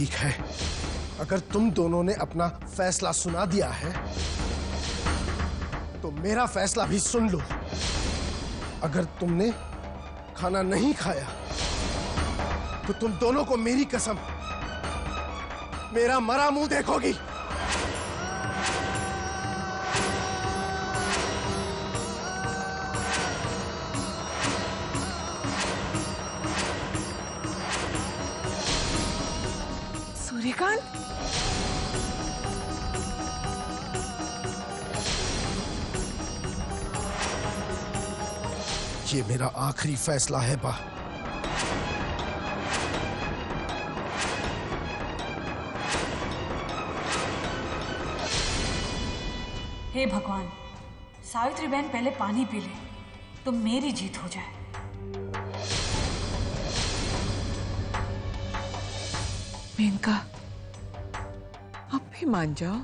ठीक है, अगर तुम दोनों ने अपना फैसला सुना दिया है तो मेरा फैसला भी सुन लो। अगर तुमने खाना नहीं खाया तो तुम दोनों को मेरी कसम मेरा मरा मुंह देखोगी। सूर्यकांत, ये मेरा आखिरी फैसला है बा। हे भगवान, सावित्री बहन पहले पानी पी ले तो मेरी जीत हो जाए। मेनका, अब भी मान जाओ।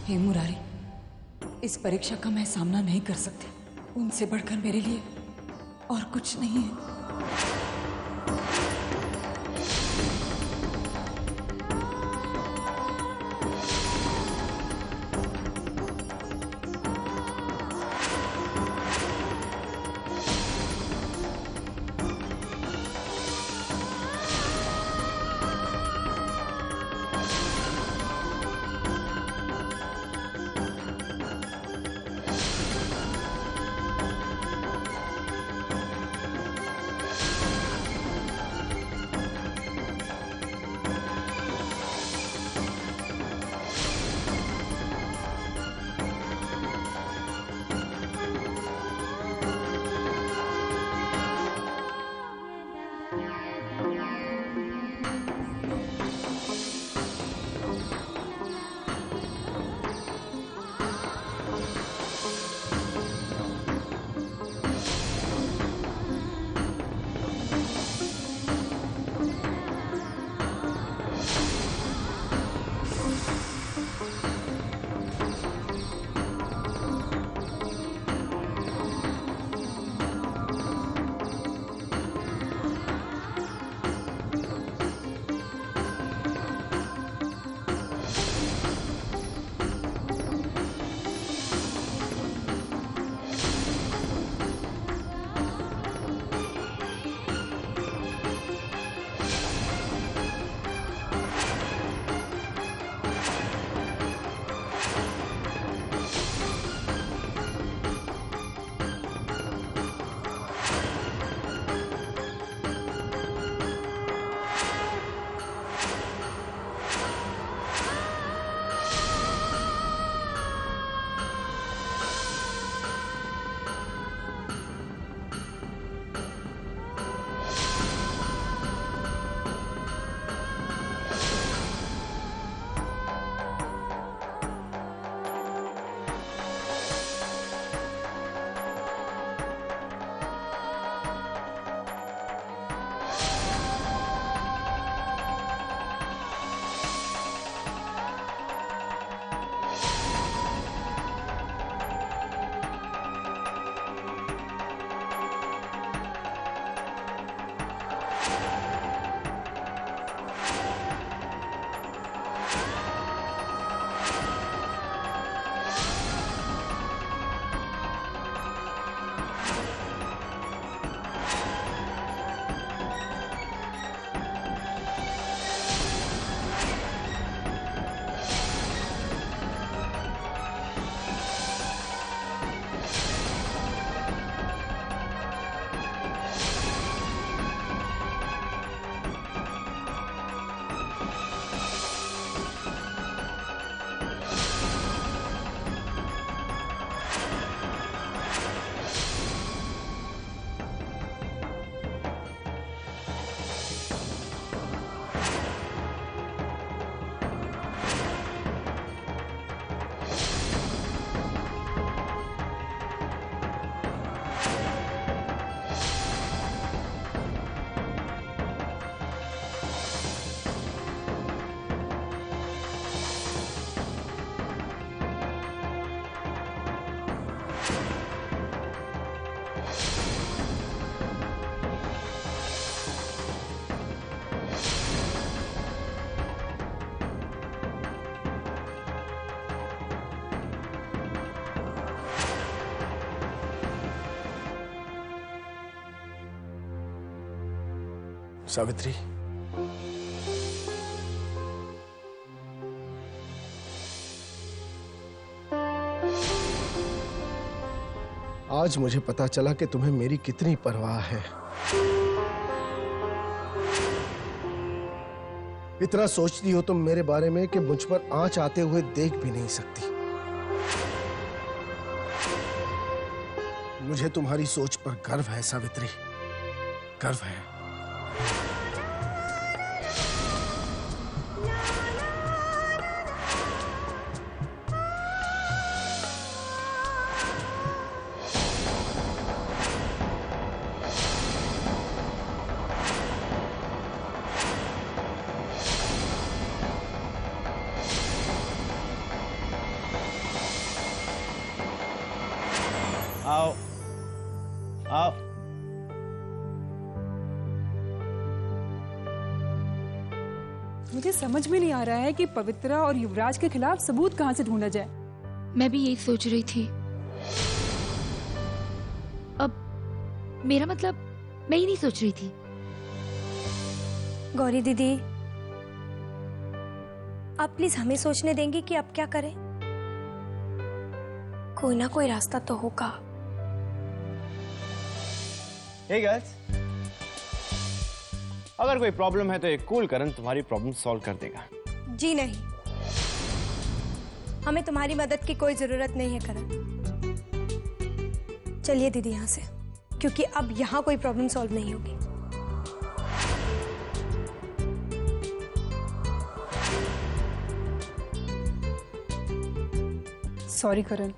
हे मुरारी, इस परीक्षा का मैं सामना नहीं कर सकती। उनसे बढ़कर मेरे लिए और कुछ नहीं है। सावित्री, आज मुझे पता चला कि तुम्हें मेरी कितनी परवाह है। इतना सोचती हो तुम मेरे बारे में कि मुझ पर आंच आते हुए देख भी नहीं सकती। मुझे तुम्हारी सोच पर गर्व है सावित्री, गर्व है। आओ आओ। मुझे समझ में नहीं आ रहा है कि पवित्रा और युवराज के खिलाफ सबूत कहाँ से ढूंढा जाए। मैं भी यही सोच रही थी। अब मेरा मतलब मैं ही नहीं सोच रही थी। गौरी दीदी, आप प्लीज हमें सोचने देंगी कि अब क्या करें? कोई ना कोई रास्ता तो होगा। हे गर्ल्स, अगर कोई प्रॉब्लम है तो एक कूल करण तुम्हारी प्रॉब्लम सॉल्व कर देगा। जी नहीं, हमें तुम्हारी मदद की कोई जरूरत नहीं है करण। चलिए दीदी यहाँ से, क्योंकि अब यहाँ कोई प्रॉब्लम सॉल्व नहीं होगी। Sorry Karan.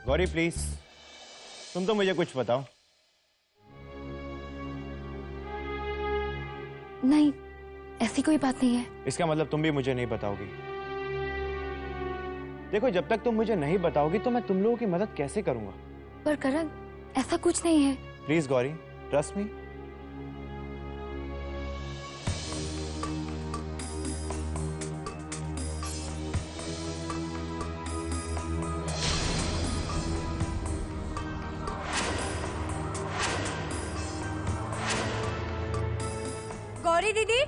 गौरी प्लीज, तुम तो मुझे कुछ बताओ। नहीं, ऐसी कोई बात नहीं है। इसका मतलब तुम भी मुझे नहीं बताओगी। देखो, जब तक तुम मुझे नहीं बताओगी तो मैं तुम लोगों की मदद कैसे करूंगा? पर करण, ऐसा कुछ नहीं है। Please Gauri, trust me. Gauri दीदी,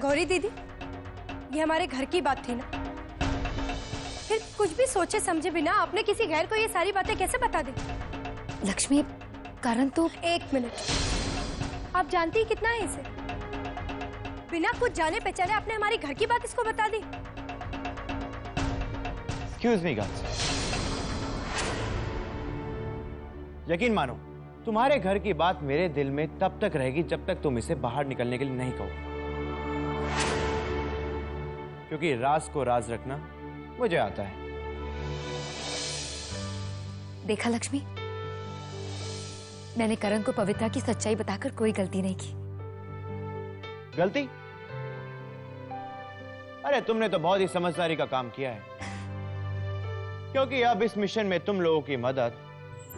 गौरी दीदी, ये हमारे घर की बात थी ना? फिर कुछ भी सोचे समझे बिना आपने किसी गैर को ये सारी बातें कैसे बता दी? लक्ष्मी, करण तो... एक मिनट, आप जानती हैं कितना है इसे? बिना कुछ जाने पहचाने आपने हमारी घर की बात इसको बता दी। एक्सक्यूज मी गर्ल्स, यकीन मानो तुम्हारे घर की बात मेरे दिल में तब तक रहेगी जब तक तुम इसे बाहर निकलने के लिए नहीं कहो, क्योंकि राज को राज रखना मुझे आता है। देखा लक्ष्मी, मैंने करण को पवित्रा की सच्चाई बताकर कोई गलती नहीं की। गलती? अरे तुमने तो बहुत ही समझदारी का काम किया है, क्योंकि अब इस मिशन में तुम लोगों की मदद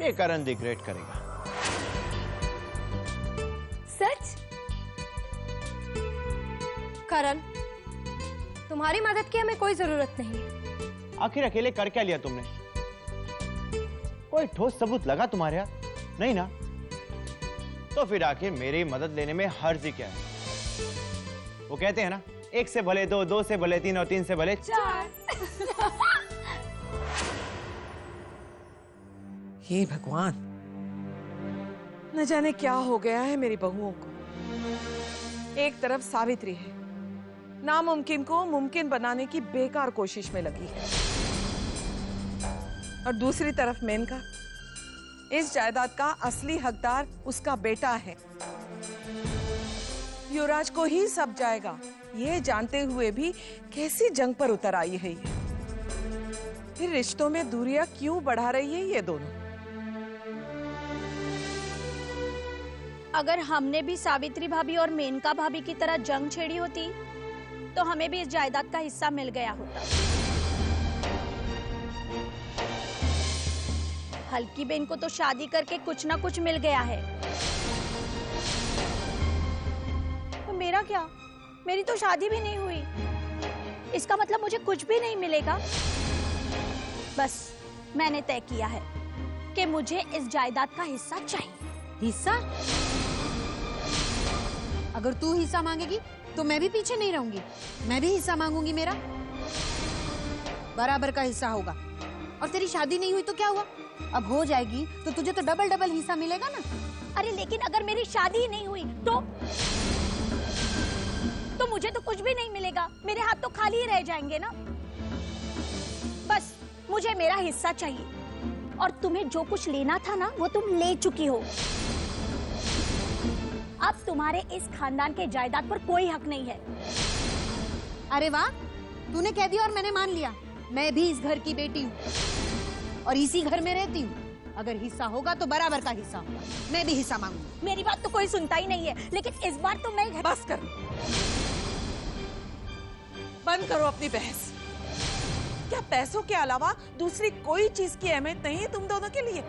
ये करण द ग्रेट करेगा। सच? करण, तुम्हारी मदद की हमें कोई जरूरत नहीं है। आखिर अकेले कर क्या लिया तुमने? कोई ठोस सबूत लगा तुम्हारे हाथ? नहीं ना? तो फिर आखिर मेरी मदद लेने में हर्ज ही क्या है? वो कहते हैं ना, एक से भले दो, दो से भले तीन और तीन से भले चार। हे भगवान, न जाने क्या हो गया है मेरी बहुओं को। एक तरफ सावित्री है, नामुमकिन को मुमकिन बनाने की बेकार कोशिश में लगी है, और दूसरी तरफ मेनका, इस जायदाद का असली हकदार उसका बेटा है। युवराज को ही सब जाएगा, ये जानते हुए भी कैसी जंग पर उतर आई है ये। फिर रिश्तों में दूरियां क्यों बढ़ा रही है ये दोनों? अगर हमने भी सावित्री भाभी और मेनका भाभी की तरह जंग छेड़ी होती तो हमें भी इस जायदाद का हिस्सा मिल गया होता। हल्की बहन को तो शादी करके कुछ ना कुछ मिल गया है, तो मेरा क्या? मेरी तो शादी भी नहीं हुई, इसका मतलब मुझे कुछ भी नहीं मिलेगा। बस मैंने तय किया है कि मुझे इस जायदाद का हिस्सा चाहिए। हिस्सा? अगर तू हिस्सा मांगेगी तो मैं भी पीछे नहीं रहूंगी, मैं भी हिस्सा मांगूंगी। मेरा बराबर का हिस्सा होगा। और तेरी शादी नहीं हुई तो क्या हुआ? अब हो जाएगी तो तुझे तो डबल डबल हिस्सा मिलेगा ना। अरे लेकिन अगर मेरी शादी ही नहीं हुई तो मुझे तो कुछ भी नहीं मिलेगा, मेरे हाथ तो खाली ही रह जाएंगे ना। बस मुझे मेरा हिस्सा चाहिए, और तुम्हें जो कुछ लेना था ना वो तुम ले चुकी हो। अब तुम्हारे इस खानदान के जायदाद पर कोई हक नहीं है। अरे वाह, तूने कह दिया और मैंने मान लिया। मैं भी इस घर की बेटी हूँ और इसी घर में रहती हूँ। अगर हिस्सा होगा तो बराबर का हिस्सा होगा, मैं भी हिस्सा मांगूंगी। मेरी बात तो कोई सुनता ही नहीं है, लेकिन इस बार तो मैं बस करो, बंद करो अपनी बहस। क्या पैसों के अलावा दूसरी कोई चीज की अहमियत नहीं है तुम दोनों के लिए?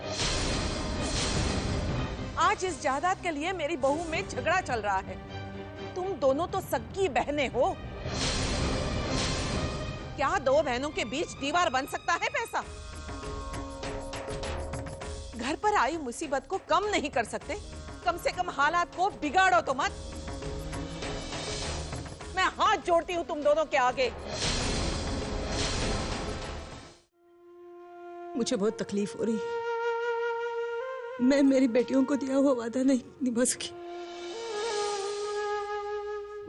आज इस जायदाद के लिए मेरी बहू में झगड़ा चल रहा है। तुम दोनों तो सगी बहनें हो, क्या दो बहनों के बीच दीवार बन सकता है पैसा? घर पर आई मुसीबत को कम नहीं कर सकते? कम से कम हालात को बिगाड़ो तो मत। मैं हाथ जोड़ती हूँ तुम दोनों के आगे। मुझे बहुत तकलीफ हो रही है। मैं मेरी बेटियों को दिया हुआ वादा नहीं निभा सकी,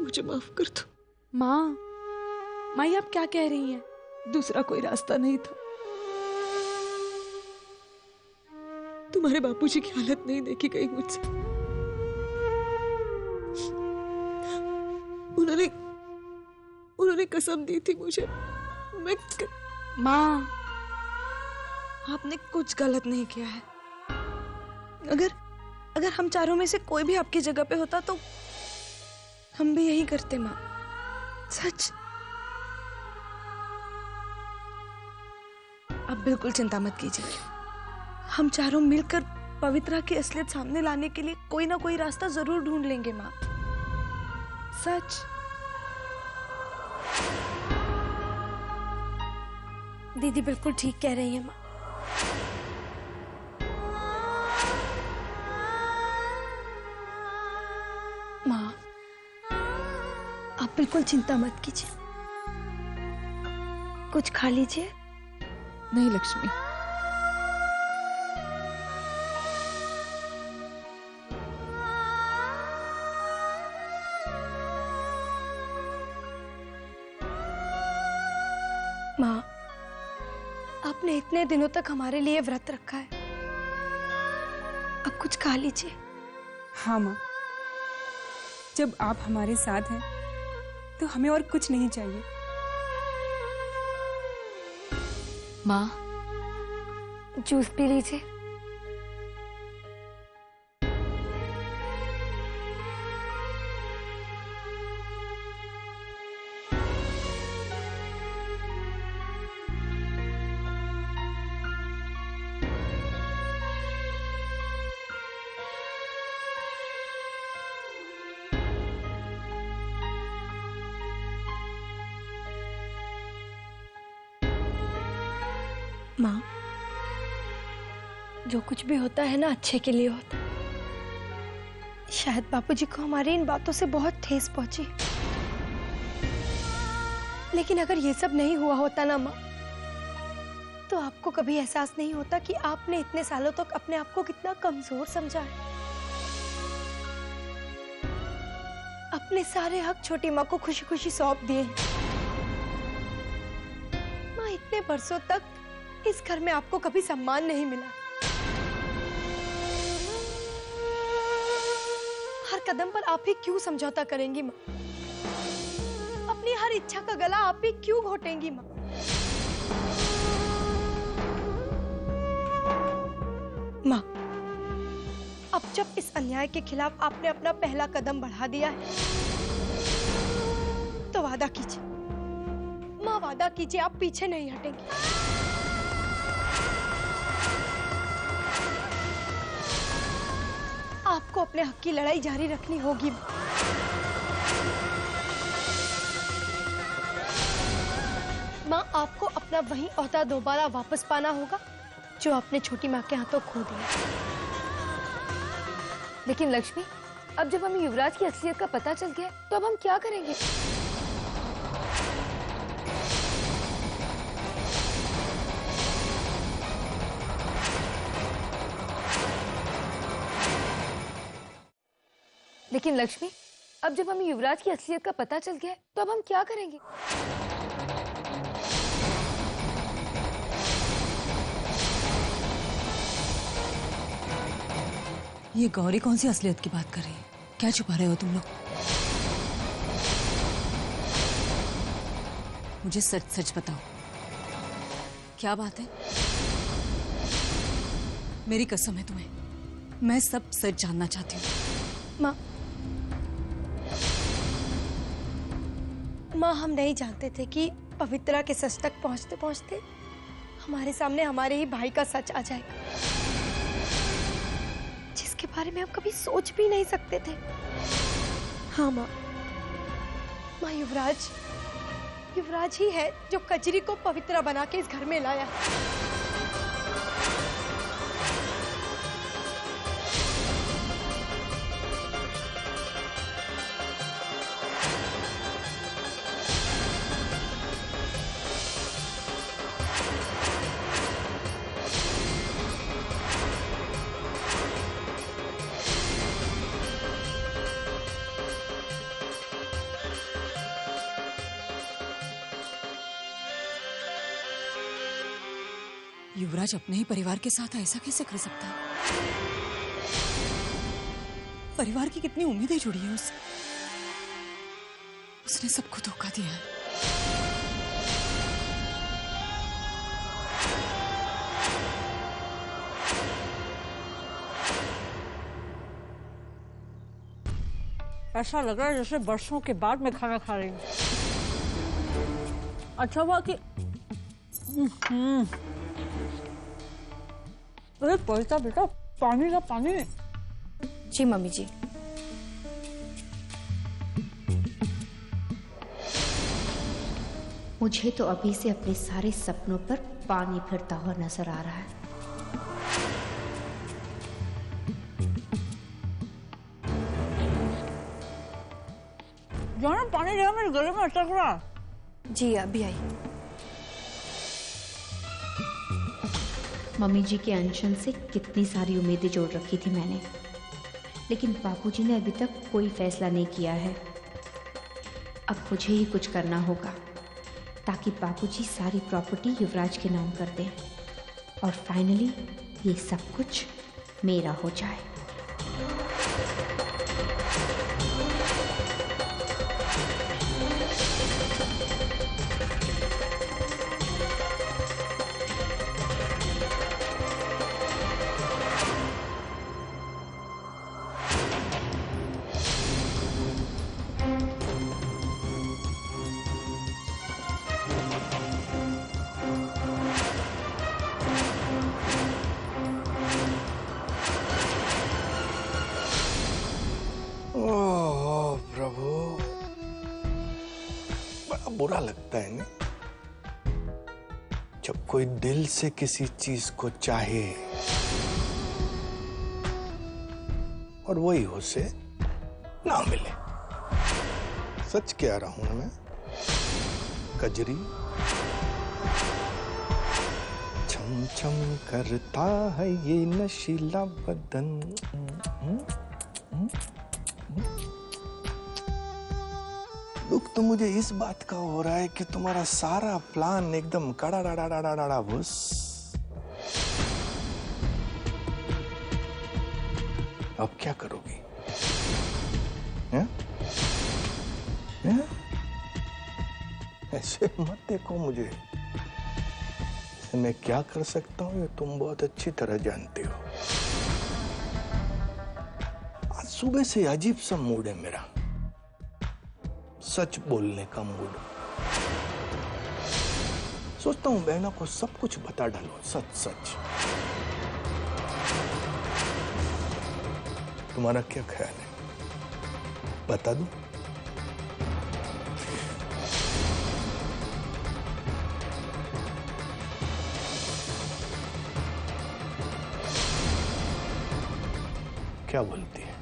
मुझे माफ कर दो। माँ, माँ आप क्या कह रही हैं? दूसरा कोई रास्ता नहीं था। तुम्हारे बापूजी की हालत नहीं देखी गई मुझसे। उन्होंने कसम दी थी मुझे। माँ, आपने कुछ गलत नहीं किया है। अगर हम चारों में से कोई भी आपकी जगह पे होता तो हम भी यही करते माँ, सच। अब बिल्कुल चिंता मत कीजिए, हम चारों मिलकर पवित्रा की असलियत सामने लाने के लिए कोई ना कोई रास्ता जरूर ढूंढ लेंगे माँ, सच। दीदी बिल्कुल ठीक कह रही है माँ। माँ, आप बिल्कुल चिंता मत कीजिए, कुछ खा लीजिए। नहीं लक्ष्मी, माँ, आपने इतने दिनों तक हमारे लिए व्रत रखा है, अब कुछ खा लीजिए। हाँ माँ, जब आप हमारे साथ हैं तो हमें और कुछ नहीं चाहिए। माँ, जूस पी लीजिए। माँ, जो कुछ भी होता है ना अच्छे के लिए होता है। शायद बापूजी को हमारी इन बातों से बहुत ठेस पहुंची, लेकिन अगर ये सब नहीं हुआ होता ना माँ, तो आपको कभी एहसास नहीं होता कि आपने इतने सालों तक अपने आप को कितना कमजोर समझा है। अपने सारे हक छोटी माँ को खुशी खुशी सौंप दिए। माँ, इतने बरसों तक इस घर में आपको कभी सम्मान नहीं मिला। हर कदम पर आप ही क्यों समझौता करेंगी माँ? अपनी हर इच्छा का गला आप ही क्यों घोटेंगी माँ? माँ, अब जब इस अन्याय के खिलाफ आपने अपना पहला कदम बढ़ा दिया है, तो वादा कीजिए माँ, वादा कीजिए आप पीछे नहीं हटेंगी। आपको अपने हक की लड़ाई जारी रखनी होगी। माँ, आपको अपना वही ओहदा दोबारा वापस पाना होगा जो आपने छोटी माँ के हाथों खो दिया। लेकिन लक्ष्मी, अब जब हमें युवराज की असलियत का पता चल गया तो अब हम क्या करेंगे? लेकिन लक्ष्मी, अब जब हमें युवराज की असलियत का पता चल गया तो अब हम क्या करेंगे? ये गौरी कौन सी असलियत की बात कर रही है? क्या छुपा रहे हो तुम लोग? मुझे सच सच बताओ, क्या बात है? मेरी कसम है तुम्हें, मैं सब सच जानना चाहती हूँ। माँ, हम नहीं जानते थे कि पवित्रा के सच तक पहुँचते पहुँचते हमारे सामने हमारे ही भाई का सच आ जाएगा, जिसके बारे में हम कभी सोच भी नहीं सकते थे। हाँ माँ, युवराज ही है जो कजरी को पवित्रा बना के इस घर में लाया। युवराज अपने ही परिवार के साथ ऐसा कैसे कर सकता है? परिवार की कितनी उम्मीदें जुड़ी हैं उससे। उसने सबको धोखा दिया है। ऐसा लग रहा है जैसे बरसों के बाद मैं खाना खा रही हूँ। अच्छा हुआ कि अरे पवित्रा बेटा, पानी का पानी। जी मम्मी जी। मुझे तो अभी से अपने सारे सपनों पर पानी फिरता हुआ नजर आ रहा है। जाना पानी लेगा, मेरे गले में अटक रहा। जी अभी आई। मम्मी जी के अनशन से कितनी सारी उम्मीदें जोड़ रखी थी मैंने, लेकिन बापूजी ने अभी तक कोई फैसला नहीं किया है। अब मुझे ही कुछ करना होगा ताकि बापूजी सारी प्रॉपर्टी युवराज के नाम कर दें और फाइनली ये सब कुछ मेरा हो जाए। बुरा लगता है ना जब कोई दिल से किसी चीज को चाहे और वही उसे ना मिले। सच कह रहा हूं मैं। कजरी छम छम करता है ये नशीला बदन। दुख तो मुझे इस बात का हो रहा है कि तुम्हारा सारा प्लान एकदम कड़ा डा डा डा बस। अब क्या करोगी? हैं? ऐसे मत देखो मुझे। मैं क्या कर सकता हूँ ये तुम बहुत अच्छी तरह जानते हो। आज सुबह से अजीब सा मूड है मेरा, सच बोलने का मूड। सोचता हूं बहना को सब कुछ बता डालो, सच सच। तुम्हारा क्या ख्याल है? बता दूं? क्या बोलती है?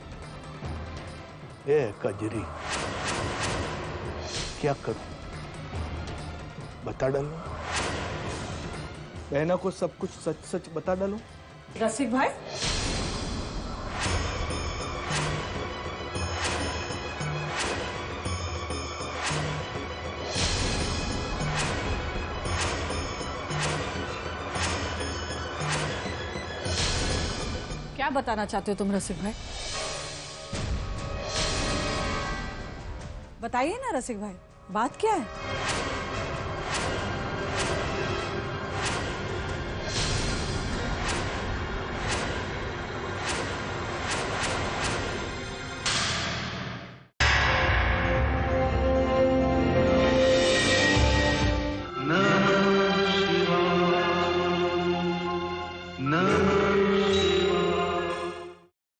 ए कजरी, क्या करूं? बता डालो। बहना को सब कुछ सच सच बता डालो। रसिक भाई, क्या बताना चाहते हो तुम रसिक भाई? बताइए ना रसिक भाई, बात क्या है?